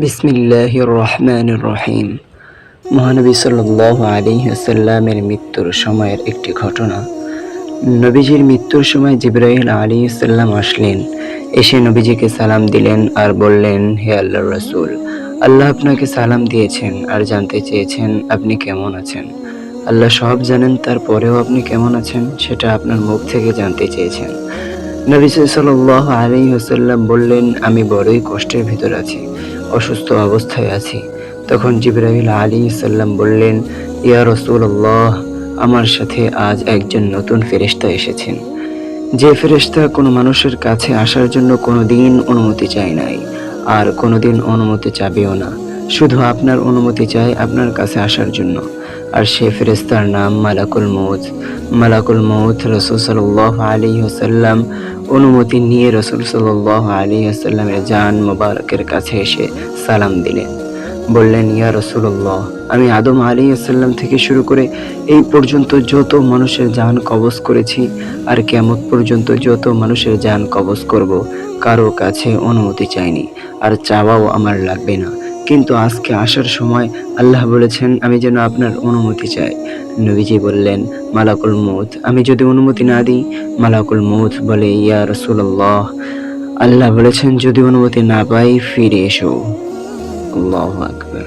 বিসমিল্লাহির রহমানির রহিম। মহানবী সাল্লাল্লাহু আলাইহি ওয়াসাল্লামের মৃত্যুর সময়ের একটি ঘটনা। নবীজির মৃত্যুর সময় জিবরাইল আলাইহিস সালাম আসলেন। এসে নবীজিকে সালাম দিলেন আর বললেন, হে আল্লাহর রাসূল, আল্লাহ আপনাকে সালাম দিয়েছেন আর জানতে চেয়েছেন আপনি কেমন আছেন। আল্লাহ সব জানেন, তারপরেও আপনি কেমন আছেন সেটা আপনার মুখ থেকে জানতে চেয়েছেন। নবী সাল্লাল্লাহু আলাইহি ওয়াসাল্লাম বললেন, আমি বড়ই কষ্টের ভিতর আছি, অসুস্থ অবস্থায় আছি। তখন জিবরাইল আলাইহিস সালাম বললেন, ইয়া রাসূলুল্লাহ, আমার সাথে আজ একজন নতুন ফেরেশতা এসেছেন, যে ফেরেশতা কোনো মানুষের কাছে আসার জন্য কোনোদিন অনুমতি চায় নাই আর কোনোদিন অনুমতি চাবেও না, শুধু আপনার অনুমতি চায় আপনার কাছে আসার জন্য। আর সে ফেরেশতার নাম মালাকুল মউত। মালাকুল মউত রাসূল সাল্লাল্লাহু আলাইহি ওয়াসাল্লাম অনুমতি নিয়ে রাসূল সাল্লাল্লাহু আলাইহি ওয়াসাল্লামের জান মোবারকের কাছে এসে সালাম দিলেন। বললেন, ইয়া রাসূলুল্লাহ, আমি আদম আলাইহিস সালাম থেকে শুরু করে এই পর্যন্ত যত মানুষের জান কবজ করেছি আর কিয়ামত পর্যন্ত যত মানুষের জান কবজ করব, কারো কাছে অনুমতি চাইনি আর চাওয়াও আমার লাগবে না। কিন্তু আজকে আসার সময় আল্লাহ বলেছেন আমি যেন আপনার অনুমতি চাই। নবীজি বললেন, মালাকুল মউত, আমি যদি অনুমতি না দিই? মালাকুল মউত বলে, ইয়া রাসূলুল্লাহ, আল্লাহ বলেছেন যদি অনুমতি না পাই ফিরে এসো। আল্লাহু আকবার।